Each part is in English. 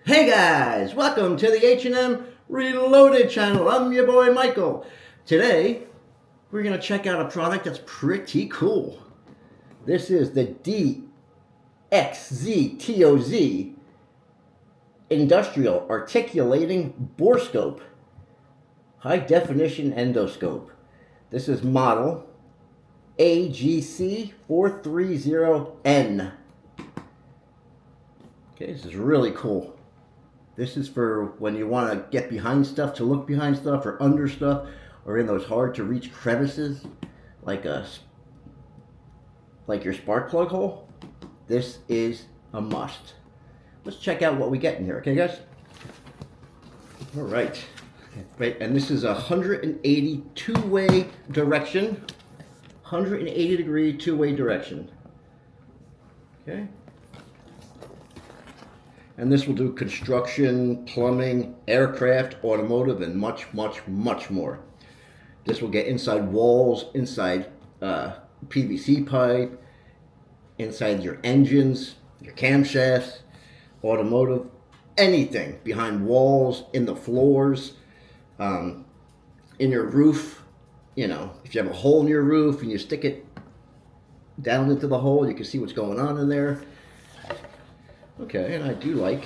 Hey guys, welcome to the H&M Reloaded channel. I'm your boy Michael. Today, we're going to check out a product that's pretty cool. This is the DXZTOZ Industrial Articulating Borescope High Definition Endoscope. This is model AGC430N. Okay, this is really cool. This is for when you want to get behind stuff, to look behind stuff or under stuff, or in those hard to reach crevices, like your spark plug hole. This is a must. Let's check out what we get in here, okay guys? All right. Right, and this is a 180 two-way direction. 180 degree two-way direction. Okay. And this will do construction, plumbing, aircraft, automotive, and much, much, much more. This will get inside walls, inside PVC pipe, inside your engines, your camshafts, automotive, anything behind walls, in the floors, in your roof. You know, if you have a hole in your roof and you stick it down into the hole, you can see what's going on in there. Okay, and I do like,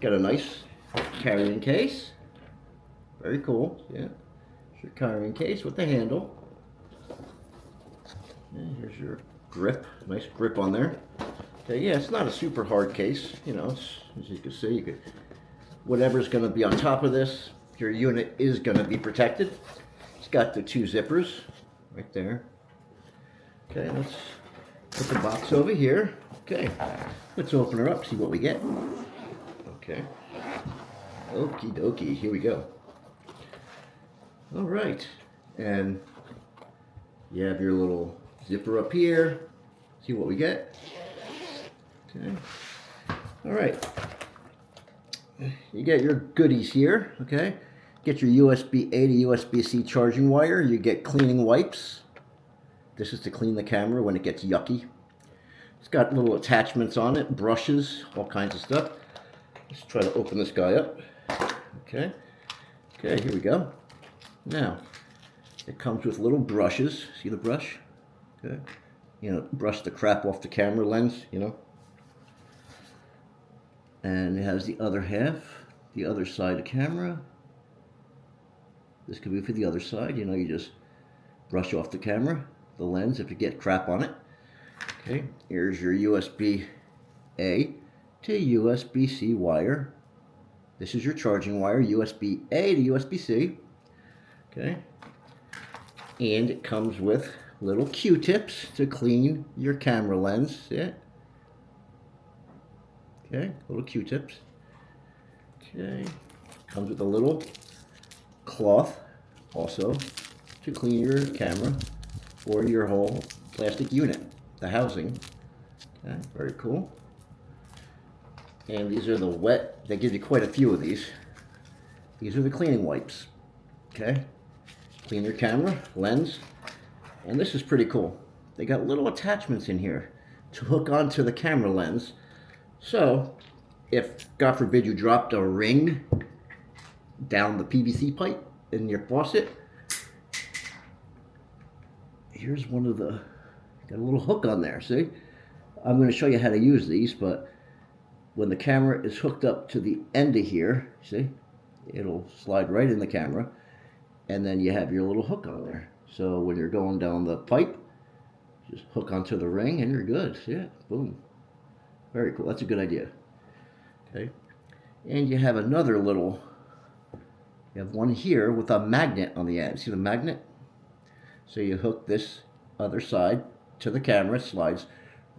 got a nice carrying case. Very cool, yeah. It's your carrying case with the handle. And here's your grip, nice grip on there. Okay, yeah, it's not a super hard case. You know, it's, as you can see, you could, whatever's going to be on top of this, your unit is going to be protected. It's got the two zippers right there. Okay, let's put the box over here. Okay, let's open her up, see what we get. Okay, okie dokie, here we go. All right, and you have your little zipper up here. See what we get. Okay, all right. You get your goodies here, okay? Get your USB-A to USB-C charging wire. You get cleaning wipes. This is to clean the camera when it gets yucky. It's got little attachments on it, brushes, all kinds of stuff. Let's try to open this guy up. Okay. Okay, here we go. Now, it comes with little brushes. See the brush? Okay. You know, brush the crap off the camera lens, you know. And it has the other half, the other side of camera. This could be for the other side. You know, you just brush off the camera, the lens, if you get crap on it. Okay, here's your USB-A to USB-C wire. This is your charging wire, USB-A to USB-C. Okay, and it comes with little Q-tips to clean your camera lens. See it? Okay, little Q-tips. Okay, comes with a little cloth also to clean your camera or your whole plastic unit. The housing. Okay, very cool. And these are the wet, they give you quite a few of these. These are the cleaning wipes. Okay, clean your camera, lens, and this is pretty cool. They got little attachments in here to hook onto the camera lens. So, if, God forbid, you dropped a ring down the PVC pipe in your faucet, here's one of the, got a little hook on there, see? I'm going to show you how to use these, but when the camera is hooked up to the end of here, see? It'll slide right in the camera, and then you have your little hook on there. So when you're going down the pipe, just hook onto the ring and you're good. See it? Boom. Very cool. That's a good idea. Okay. And you have another little, you have one here with a magnet on the end. See the magnet? So you hook this other side to the camera, it slides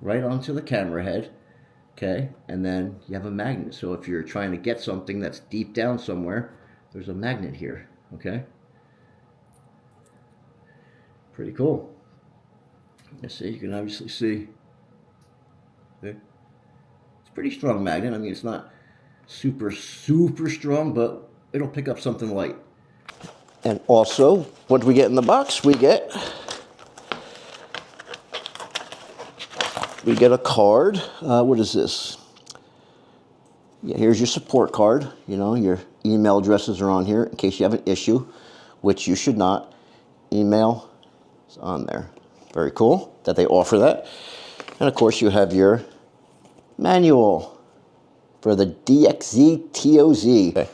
right onto the camera head, okay, and then you have a magnet. So if you're trying to get something that's deep down somewhere, there's a magnet here, okay. Pretty cool. Let's see, you can obviously see, okay. It's a pretty strong magnet. I mean, it's not super strong, but it'll pick up something light. And also, what do we get in the box? We get a card. What is this? Yeah, here's your support card. You know, your email addresses are on here in case you have an issue, which you should not. Email is on there. Very cool that they offer that. And of course, you have your manual for the DXZTOZ. Okay.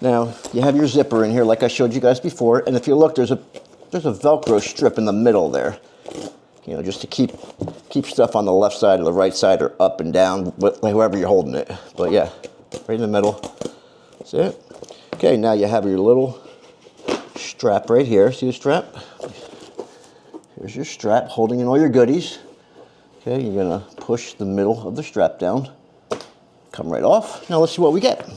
Now, you have your zipper in here like I showed you guys before, and if you look, there's a Velcro strip in the middle there. You know, just to keep stuff on the left side or the right side or up and down, whoever you're holding it. But yeah, right in the middle. That's it. Okay, now you have your little strap right here. See the strap? Here's your strap holding in all your goodies. Okay, you're gonna push the middle of the strap down. Come right off. Now let's see what we get.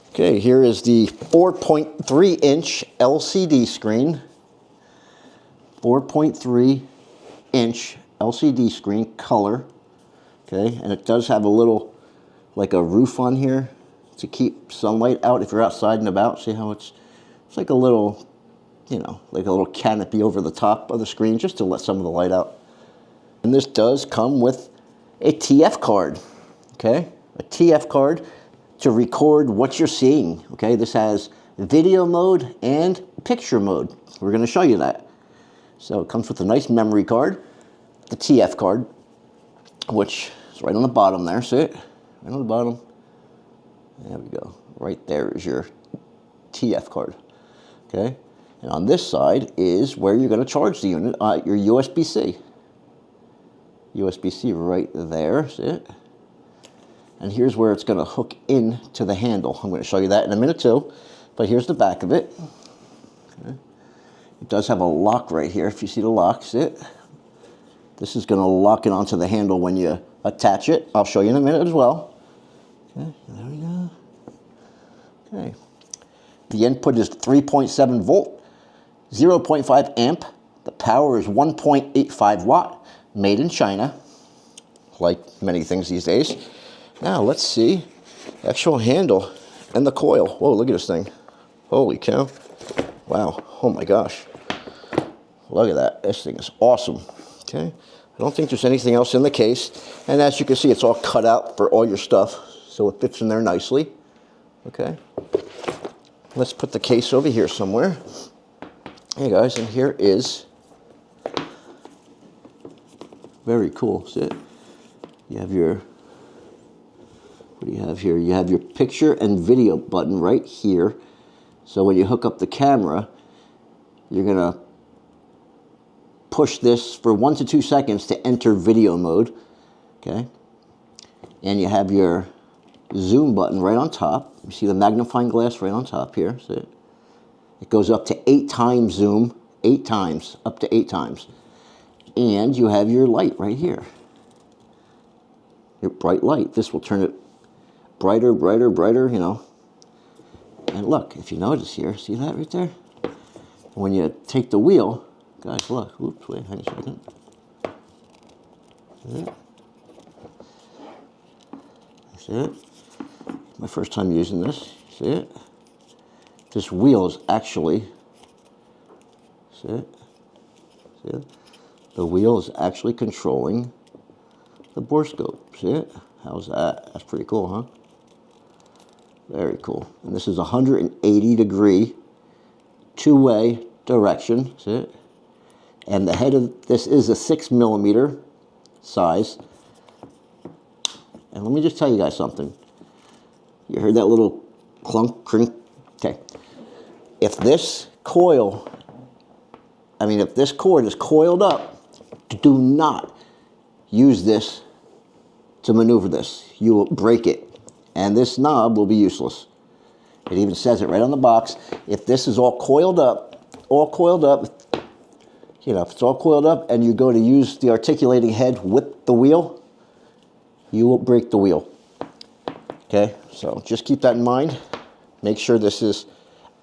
Okay, here is the 4.3 inch LCD screen. 4.3 inch LCD screen, color. Okay, and it does have a little, like a roof on here to keep sunlight out if you're outside and about. See how it's like a little, you know, like a little canopy over the top of the screen just to let some of the light out. And this does come with a TF card, okay? A TF card to record what you're seeing, okay? This has video mode and picture mode. We're gonna show you that. So it comes with a nice memory card, the TF card, which is right on the bottom there, see it? Right on the bottom. There we go. Right there is your TF card, okay? And on this side is where you're gonna charge the unit, your USB-C. USB-C right there, see it? And here's where it's gonna hook in to the handle. I'm gonna show you that in a minute too, but here's the back of it. Okay. It does have a lock right here, if you see the lock, see it? This is gonna lock it onto the handle when you attach it. I'll show you in a minute as well. Okay, there we go. Okay. The input is 3.7 volt, 0.5 amp. The power is 1.85 watt. Made in China, like many things these days. Now let's see the actual handle and the coil. Whoa, look at this thing. Holy cow. Wow, oh my gosh. Look at that, this thing is awesome. Okay, I don't think there's anything else in the case. And as you can see, it's all cut out for all your stuff, so it fits in there nicely. Okay, let's put the case over here somewhere. Hey guys, and here is, very cool, see it? You have your, what do you have here? You have your picture and video button right here. So when you hook up the camera, you're gonna push this for 1 to 2 seconds to enter video mode, okay? And you have your zoom button right on top. You see the magnifying glass right on top here, see it? It goes up to 8 times zoom, 8 times, up to 8 times. And you have your light right here. Your bright light. This will turn it brighter, brighter, brighter, you know. And look, if you notice here, see that right there? When you take the wheel, guys, look. Oops, wait, hang a second. See it? See it? My first time using this. See it? This wheel is actually, see it? See it? The wheel is actually controlling the Borescope. See it? How's that? That's pretty cool, huh? Very cool. And this is 180-degree two-way direction. See it? And the head of this is a 6mm size. And let me just tell you guys something. You heard that little clunk, crink? Okay. If this coil, if this cord is coiled up, do not use this to maneuver this. You will break it, and this knob will be useless. It even says it right on the box. If this is all coiled up, you know, if it's all coiled up and you go to use the articulating head with the wheel, you will break the wheel. Okay, so just keep that in mind. Make sure this is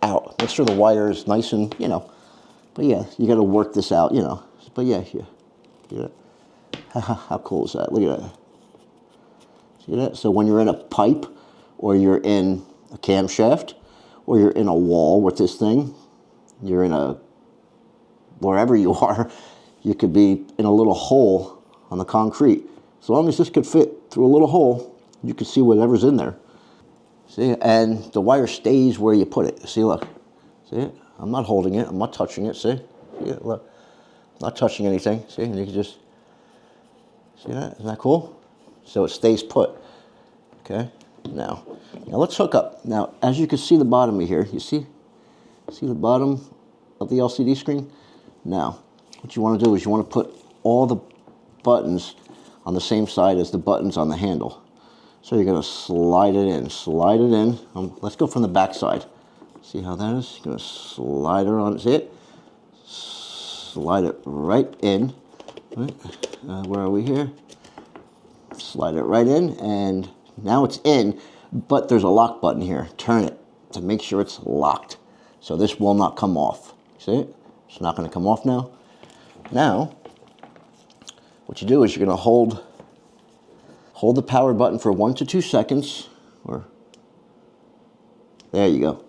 out. Make sure the wire is nice and, you know, but yeah, you got to work this out, you know. But yeah, here. See that? How cool is that? Look at that. See that? So when you're in a pipe, or you're in a camshaft, or you're in a wall with this thing, you're in a, wherever you are, you could be in a little hole on the concrete. As long as this could fit through a little hole, you can see whatever's in there. See, and the wire stays where you put it. See, look. See it? I'm not holding it. I'm not touching it. See? See it? Look. I'm not touching anything. See? And you can just, see that? Isn't that cool? So it stays put. Okay? Now let's hook up. Now, as you can see the bottom of here, you see? See the bottom of the LCD screen? Now, what you want to do is you want to put all the buttons on the same side as the buttons on the handle. So you're going to slide it in, slide it in. Let's go from the back side. See how that is? You're going to slide it on, see it? Slide it right in. Right? Where are we here? Slide it right in, and now it's in, but there's a lock button here. Turn it to make sure it's locked. So this will not come off. See it? It's not going to come off now. Now, what you do is you're going to hold the power button for 1 to 2 seconds, or there you go.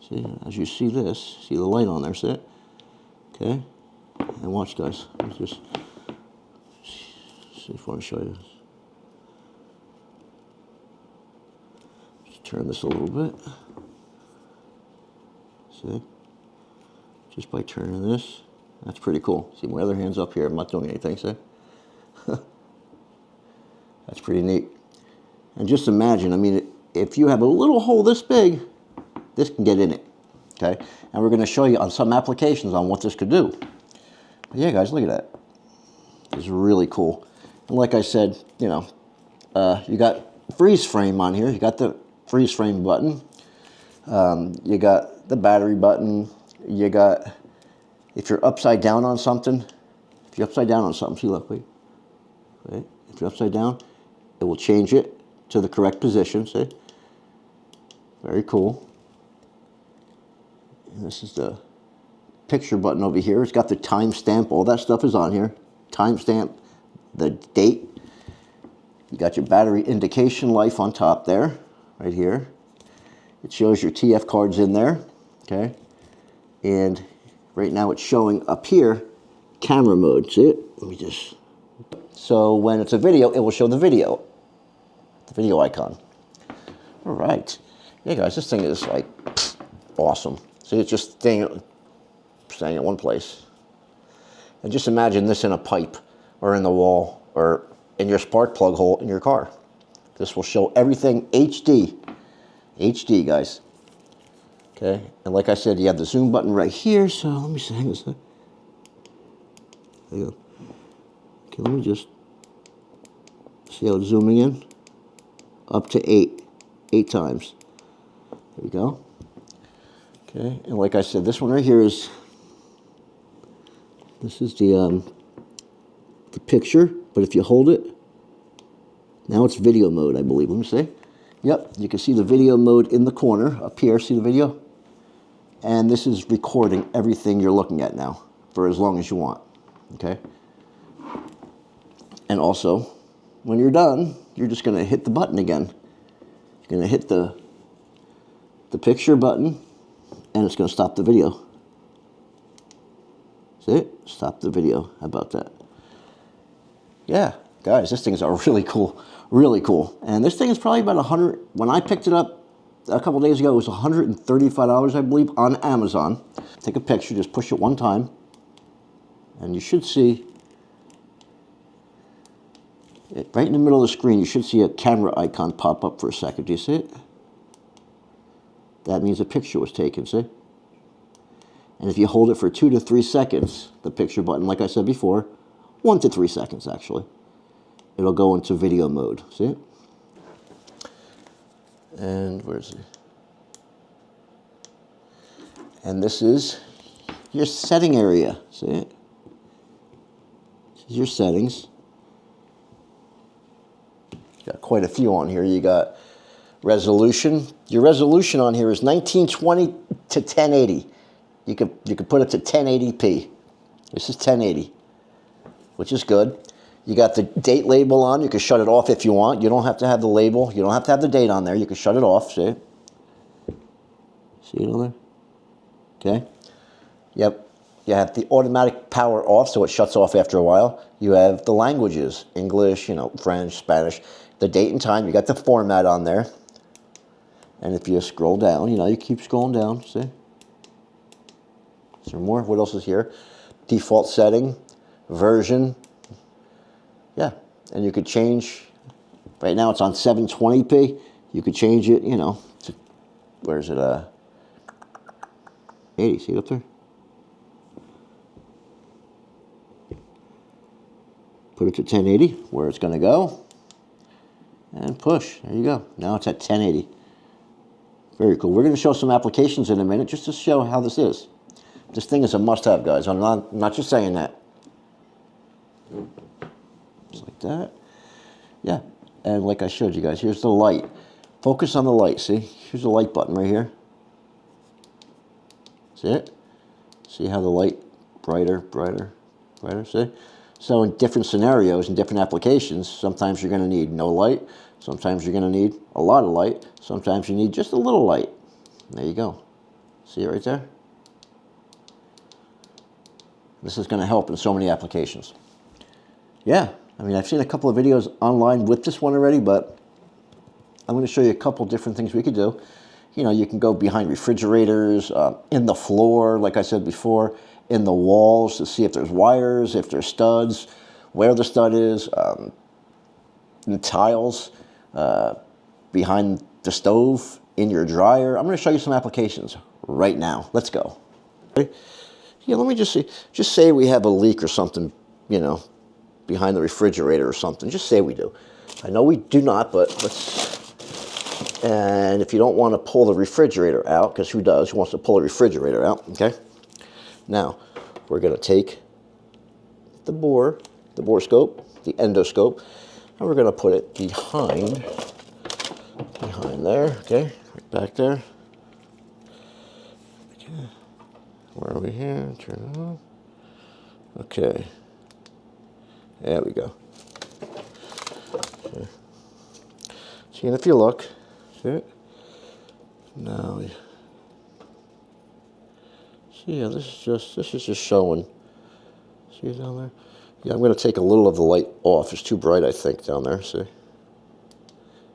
See, as you see this, see the light on there, see it? Okay, and watch, guys. Let's just see if I want to show you this. Just turn this a little bit. See? Just by turning this. That's pretty cool. See, my other hand's up here. I'm not doing anything, see? That's pretty neat. And just imagine, I mean, if you have a little hole this big, this can get in it, okay? And we're going to show you on some applications on what this could do. But yeah, guys, look at that. It's really cool. And like I said, you know, you got freeze frame on here. You got the freeze frame button. You got the battery button. You got, if you're upside down on something, see, look, wait. If you're upside down, it will change it to the correct position, see? Very cool. And this is the picture button over here. It's got the timestamp, all that stuff is on here. Timestamp, the date. You got your battery indication life on top there, right here. It shows your TF cards in there, okay? And right now it's showing up here, camera mode, see it? Let me just, so when it's a video, it will show the video icon. All right. Yeah, guys, this thing is like awesome. See, it's just staying at one place. And just imagine this in a pipe or in the wall or in your spark plug hole in your car. This will show everything HD. HD, guys. Okay, and like I said, you have the zoom button right here. So let me see, hang on a sec. There you go. Okay, let me just see how it's zooming in. Up to 8 times. There we go. Okay, and like I said, this one right here is, this is the picture, but if you hold it, now it's video mode, I believe. Let me see. Yep, you can see the video mode in the corner up here. See the video? And this is recording everything you're looking at now for as long as you want. Okay? And also, when you're done, you're just going to hit the button again. You're going to hit the picture button, and it's going to stop the video. See it? Stop the video. How about that? Yeah, guys, this things are really cool. Really cool. And this thing is probably about 100. When I picked it up a couple days ago, it was $135, I believe, on Amazon. Take a picture, just push it one time, and you should see it right in the middle of the screen. You should see a camera icon pop up for a second. Do you see it? That means a picture was taken, see? And if you hold it for 2 to 3 seconds, the picture button, like I said before, 1 to 3 seconds actually, it'll go into video mode. See it? And where's it? And this is your setting area. See it? This is your settings. Got quite a few on here. You got resolution. Your resolution on here is 1920 to 1080. You could put it to 1080p. This is 1080, which is good. You got the date label on. You can shut it off if you want. You don't have to have the label. You don't have to have the date on there. You can shut it off. See it? See it on there? Okay. Yep. You have the automatic power off, so it shuts off after a while. You have the languages, English, French, Spanish, the date and time. You got the format on there. And if you scroll down, you keep scrolling down, see? Is there more? What else is here? Default setting, version. Yeah, and you could change. Right now it's on 720p. You could change it, to, where is it? 80, see it up there? Put it to 1080, where it's going to go, and push. There you go. Now it's at 1080. Very cool. We're going to show some applications in a minute just to show how this is. This thing is a must-have, guys. I'm not just saying that. Just like that. Yeah. And like I showed you guys, here's the light. Focus on the light, see? Here's the light button right here. See it? See how the light, brighter, brighter, brighter, see? So in different scenarios, in different applications, sometimes you're going to need no light. Sometimes you're going to need a lot of light. Sometimes you need just a little light. There you go. See it right there? This is going to help in so many applications. Yeah, I mean, I've seen a couple of videos online with this one already, but I'm going to show you a couple different things we could do. You can go behind refrigerators, in the floor, like I said before, in the walls to see if there's wires, if there's studs, where the stud is, the tiles, behind the stove, in your dryer. I'm going to show you some applications right now. Let's go. Okay. Yeah, let me just say we have a leak or something, behind the refrigerator or something. Just say we do. I know we do not, but let's... And if you don't want to pull the refrigerator out, because who does? Who wants to pull the refrigerator out, okay? Now, we're going to take the Borescope, the endoscope, and we're going to put it behind there, okay? Right back there. Okay. Where are we here? Turn it on. Okay. There we go. Okay. See, and if you look, see it? Now, see, yeah, this is just showing. See it down there? Yeah, I'm going to take a little of the light off. It's too bright, I think, down there. See?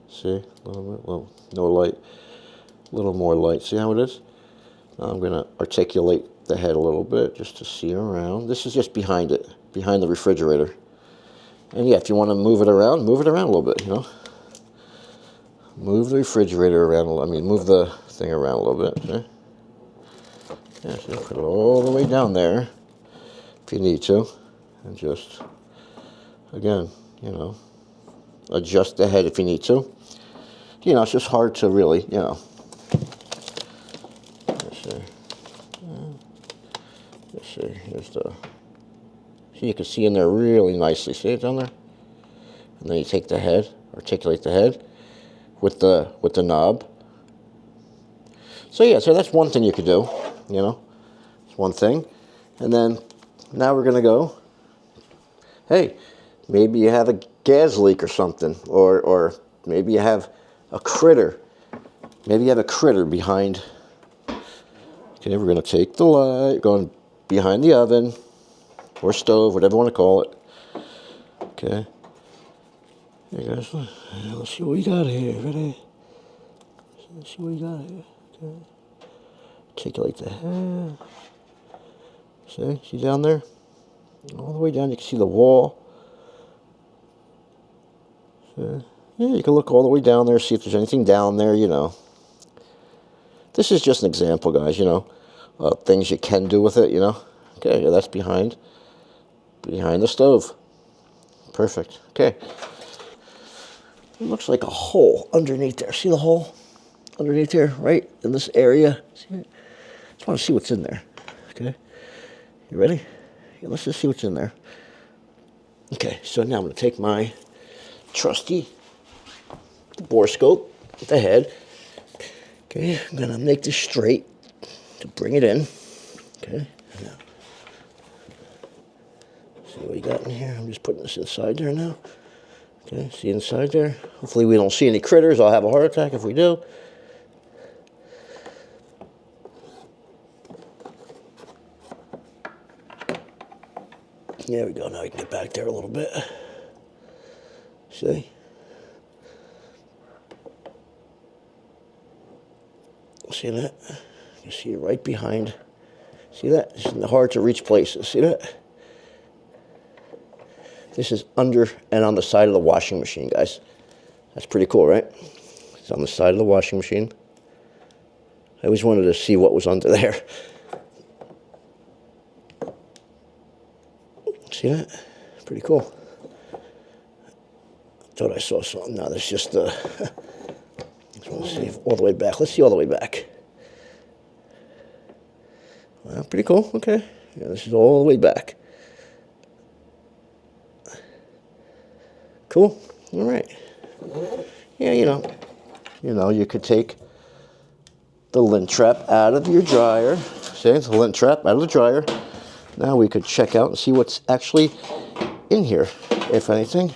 See? A little bit, well, no light. A little more light. See how it is? Now I'm going to articulate the head a little bit just to see around. This is just behind it, behind the refrigerator. And yeah, if you want to move it around a little bit, Move the refrigerator around, move the thing around a little bit, okay? Yeah, so put it all the way down there if you need to. And just, again, adjust the head if you need to. It's just hard to really, Let's see. Let's see, here's the... See, you can see in there really nicely. See it down there? And then you take the head, articulate the head with the knob. So yeah, so that's one thing you could do, It's one thing. And then now we're going to go, hey, maybe you have a gas leak or something, or maybe you have a critter. Maybe you have a critter behind. Okay, we're going to take the light, going behind the oven or stove, whatever you want to call it. Okay. Hey guys, let's see what we got here. Ready? Let's see what we got here. Okay. Articulate the head. See down there? All the way down, you can see the wall. See? Yeah, you can look all the way down there, see if there's anything down there, This is just an example, guys, things you can do with it, Okay, yeah, that's behind the stove. Perfect. Okay. It looks like a hole underneath there. See the hole underneath there, right in this area? See it? Just want to see what's in there. Okay. You ready? Yeah, let's just see what's in there. Okay, so now I'm going to take my trusty Borescope with the head. Okay, I'm going to make this straight to bring it in. Okay, now, see what we got in here. I'm just putting this inside there now. Okay, see inside there? Hopefully we don't see any critters. I'll have a heart attack if we do. There we go. Now we can get back there a little bit. See? See that? You see it right behind. See that? It's in the hard to reach places. See that? This is under and on the side of the washing machine, guys. That's pretty cool, right? It's on the side of the washing machine. I always wanted to see what was under there. See that? Pretty cool. Thought I saw something. No, that's just the... Just want to see all the way back. Let's see all the way back. Well, pretty cool. Okay. Yeah, this is all the way back. Cool. All right. Yeah, you know, you could take the lint trap out of your dryer. See, it's the lint trap out of the dryer. Now we could check out and see what's actually in here, if anything.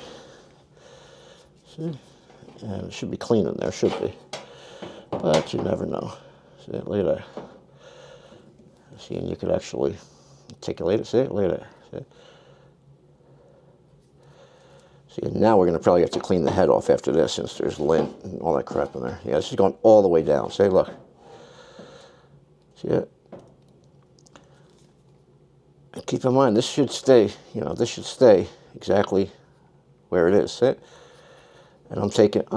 See? And it should be clean in there, should be. But you never know. See, look at that. See, and you could actually articulate it. See, look at that. See? See, now we're going to probably have to clean the head off after this, since there's lint and all that crap in there. Yeah, this is going all the way down. See, look. See it? And keep in mind, this should stay, this should stay exactly where it is. See it? And I'm taking, see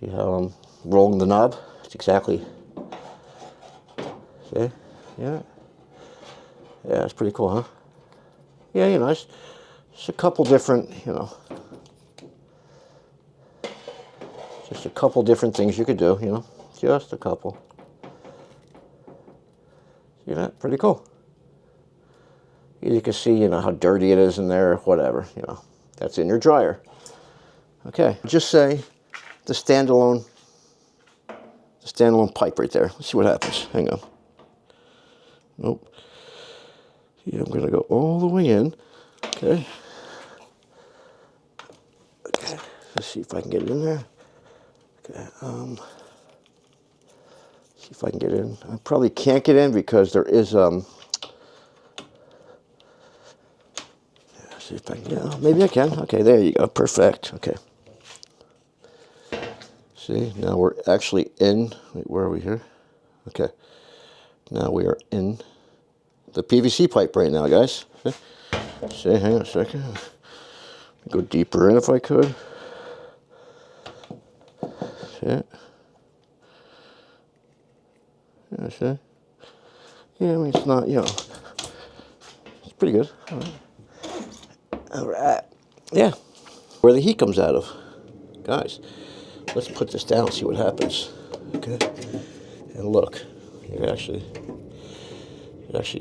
how I'm rolling the knob? It's exactly, see? Yeah. Yeah, it's pretty cool, huh? Yeah, it's a couple different, just a couple different things you could do, just a couple. See that? Pretty cool. You can see, how dirty it is in there, whatever, That's in your dryer. Okay, just say the standalone pipe right there. Let's see what happens. Hang on. Nope. See, I'm going to go all the way in. Okay. Okay, let's see if I can get it in there. Okay, see if I can get in. I probably can't get in because there is, see if I can get, maybe I can. Okay, there you go, perfect, okay. See, now we're actually in, wait, where are we here? Okay, now we are in the PVC pipe right now, guys. See, hang on a second. Go deeper in if I could. See it? Yeah, see? Yeah, I mean, it's not, it's pretty good. All right. All right. Yeah. Where the heat comes out of. Guys, let's put this down and see what happens. Okay. And look, you can actually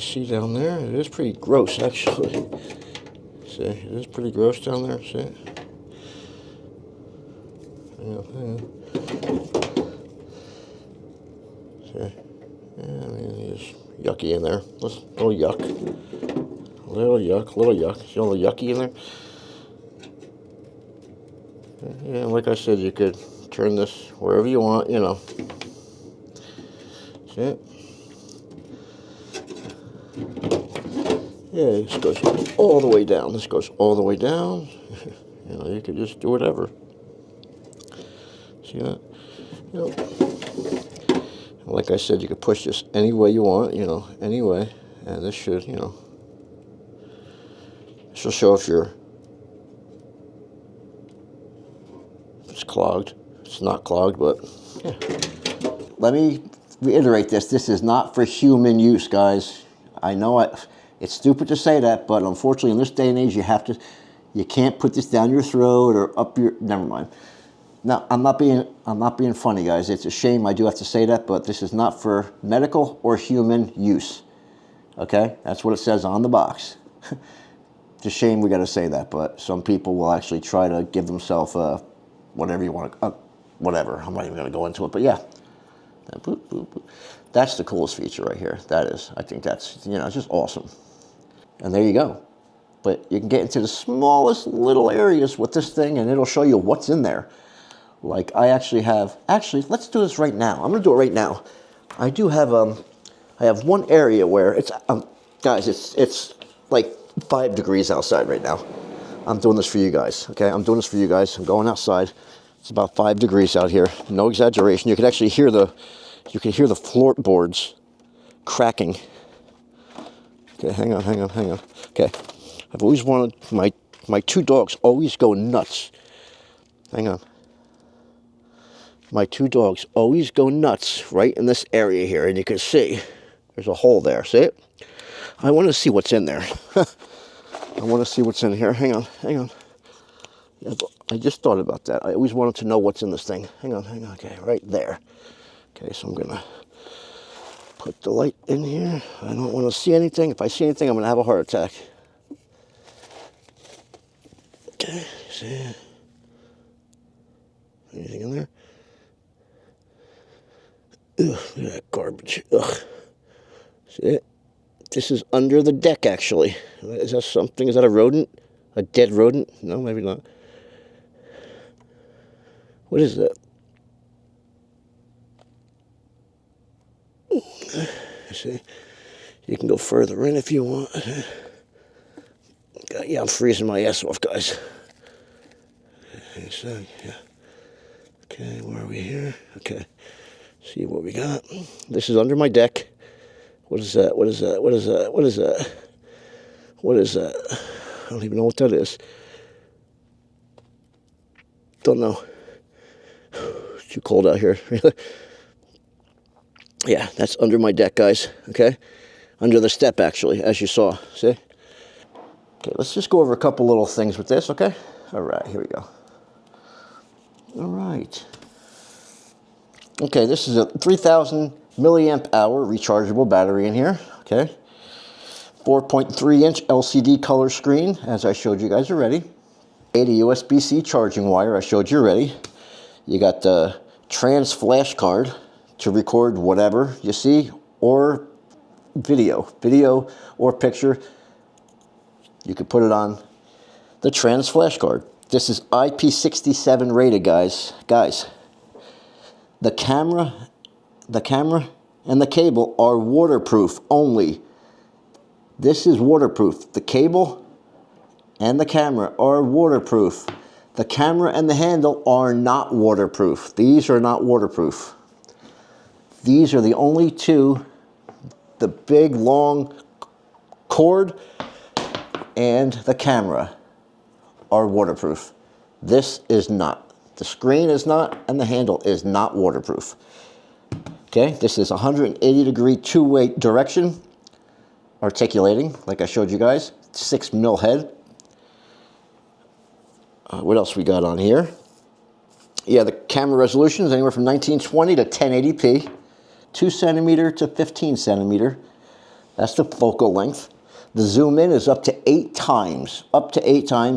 see down there. It is pretty gross, actually. See, it is pretty gross down there. See? Yeah. See? Yeah, I mean, it's yucky in there. Let's go yuck. Little yuck. See all the yucky in there? Yeah, like I said, you could turn this wherever you want, See it? Yeah, this goes all the way down. This goes all the way down. You could just do whatever. See that? Like I said, you could push this any way you want, any way. And this should, this will show if it's clogged. It's not clogged, but yeah. Let me reiterate this. This is not for human use, guys. I know it's stupid to say that, but unfortunately in this day and age, you can't put this down your throat or up your, never mind. Now, I'm not being funny, guys. It's a shame I do have to say that, but this is not for medical or human use. Okay? That's what it says on the box. It's a shame we got to say that, but some people will actually try to give themselves whatever you want to, whatever. I'm not even going to go into it, but yeah. Boop, boop, boop. That's the coolest feature right here. That is. I think that's, it's just awesome. And there you go. But you can get into the smallest little areas with this thing, and it'll show you what's in there. Like I actually, let's do this right now. I'm going to do it right now. I do have, I have one area where it's, guys, it's like 5 degrees outside right now. I'm doing this for you guys, okay? I'm doing this for you guys. I'm going outside. It's about 5 degrees out here. No exaggeration. You can actually hear the floorboards cracking. Okay, hang on. Okay, I've always wanted, my 2 dogs always go nuts. Hang on. My 2 dogs always go nuts right in this area here, and you can see there's a hole there. See it? I want to see what's in there. I want to see what's in here. Hang on. Yeah, I just thought about that. I always wanted to know what's in this thing. Hang on. Okay, right there. Okay, so I'm going to put the light in here. I don't want to see anything. If I see anything, I'm going to have a heart attack. Okay, see? Anything in there? Ugh, look at that garbage. Ugh. See it? This is under the deck, actually. Is that something? Is that a rodent? A dead rodent? No, maybe not. What is that? See? You can go further in if you want. Yeah, I'm freezing my ass off, guys. Yeah. Okay, where are we here? Okay. See what we got. This is under my deck. What is that? What is that? What is that? What is that? What is that? I don't even know what that is. Don't know. It's too cold out here. Yeah, that's under my deck, guys. Okay? Under the step, actually, as you saw. See? Okay, let's just go over a couple little things with this, okay? All right, here we go. All right. Okay, this is a 3,000 milliamp hour rechargeable battery in here, okay? 4.3-inch LCD color screen, as I showed you guys already. A USB-C charging wire, I showed you already. You got the trans flash card to record whatever you see, or video or picture. You could put it on the trans flash card. This is IP67 rated, guys. The camera and the cable are waterproof only. This is waterproof. The cable and the camera are waterproof. The camera and the handle are not waterproof. These are not waterproof. These are the only two, the big long cord and the camera are waterproof. This is not. The screen is not, and the handle is not waterproof. Okay, this is 180-degree two-way direction, articulating, like I showed you guys, 6 mil head. What else we got on here? Yeah, the camera resolution is anywhere from 1920 to 1080p, 2 centimeter to 15 centimeter. That's the focal length. The zoom in is up to 8 times,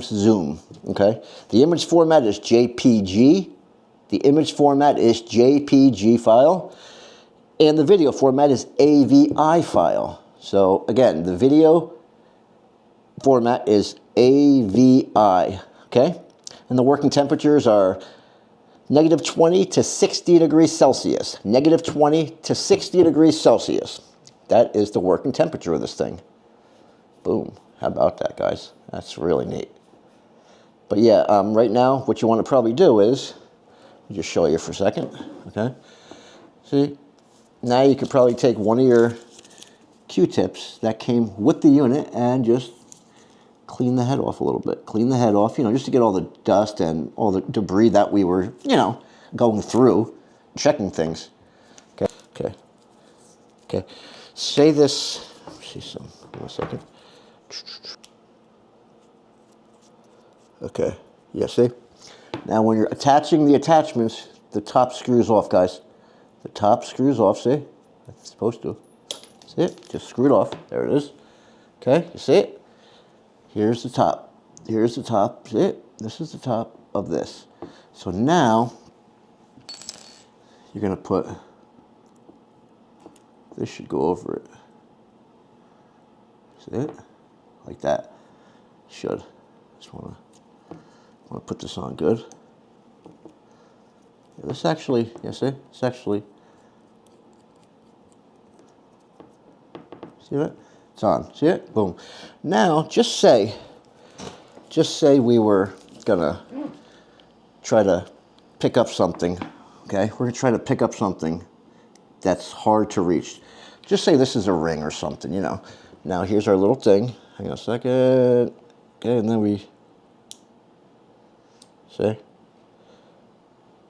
zoom, okay? The image format is JPG. The image format is JPG file. And the video format is AVI file. So again, the video format is AVI, okay? And the working temperatures are -20 to 60 degrees Celsius. -20 to 60 degrees Celsius. That is the working temperature of this thing. Boom. How about that, guys? That's really neat. But yeah, right now, what you want to probably do is, I'll just show you for a second, okay? See? Now you could probably take one of your Q-tips that came with the unit and just clean the head off a little bit. Clean the head off, you know, just to get all the dust and all the debris that we were, you know, going through, checking things. Okay. Say this, see some, one second. Okay, yeah, see? Now when you're attaching the attachments, the top screws off, guys. The top screws off, see? It's supposed to. See it? Just screw it off. There it is. Okay, you see it? Here's the top. Here's the top. See it? This is the top of this. So now, you're going to put, this should go over it. See it? Like that. Should. Just want to put this on good. Yeah, this actually, yeah, see? It's actually, see that? It's on. See it? Boom. Now, just say we were gonna try to pick up something, okay? We're gonna try to pick up something that's hard to reach. Just say this is a ring or something, you know. Now, here's our little thing. Hang on a second. Okay, and then we, see?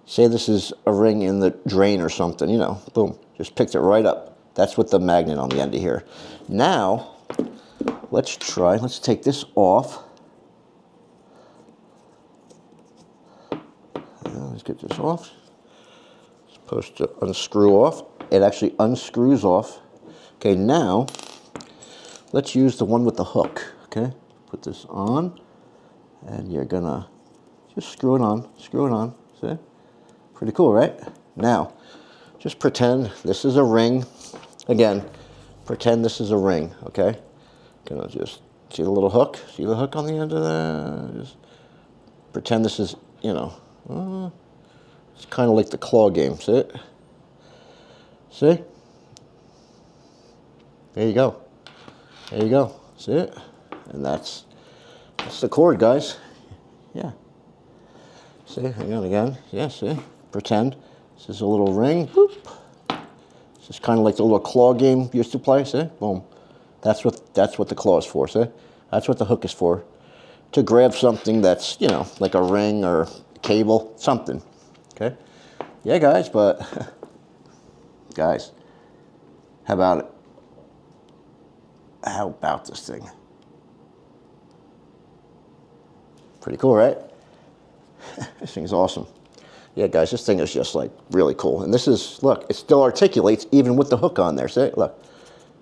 Say this is a ring in the drain or something, you know. Boom. Just picked it right up. That's with the magnet on the end of here. Now, let's take this off. Let's get this off. It's supposed to unscrew off. It actually unscrews off. Okay, now, let's use the one with the hook, okay? Put this on, and you're gonna just screw it on, see? Pretty cool, right? Now, just pretend this is a ring. Again, pretend this is a ring, okay? Gonna just, see the little hook? See the hook on the end of that? Just pretend this is, you know, it's kind of like the claw game, see it? See? There you go. There you go, see it? And that's the cord, guys. Yeah. See, hang on again. Yeah, see? Pretend this is a little ring, boop. It's kind of like the little claw game you used to play, see? Boom. That's what the claw is for, see? That's what the hook is for. To grab something that's, you know, like a ring or cable, something, okay? Yeah, guys, but, guys, how about it? How about this thing? Pretty cool, right? This thing's awesome. Yeah, guys, this thing is just like really cool. And this is, look, it still articulates even with the hook on there. See, look,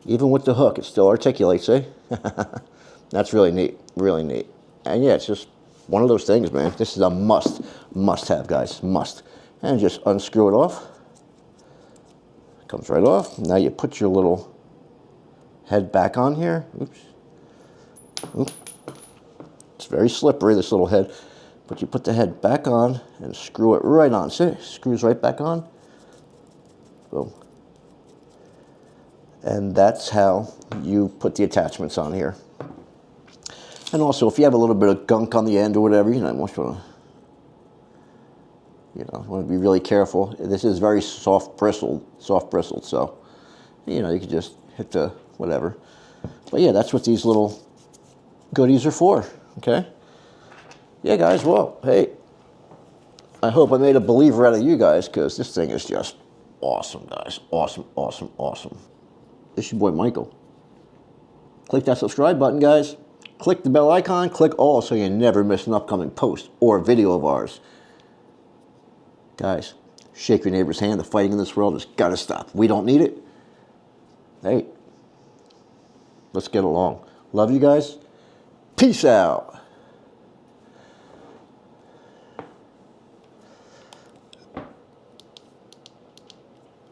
even with the hook, it still articulates, see? That's really neat, really neat. And yeah, it's just one of those things, man. This is a must have, guys, must. And just unscrew it off. Comes right off. Now you put your little head back on here. Oops. Oops. It's very slippery, this little head. But you put the head back on and screw it right on. See, it screws right back on. Boom. And that's how you put the attachments on here. And also, if you have a little bit of gunk on the end or whatever, you know, you want to be really careful. This is very soft bristled, so, you know, you can just hit the whatever. But yeah, that's what these little goodies are for, okay? Yeah, guys, well, hey, I hope I made a believer out of you guys, because this thing is just awesome, guys. Awesome, awesome, awesome. This is your boy, Michael. Click that subscribe button, guys. Click the bell icon. Click all so you never miss an upcoming post or video of ours. Guys, shake your neighbor's hand. The fighting in this world has got to stop. We don't need it. Hey, let's get along. Love you guys. Peace out.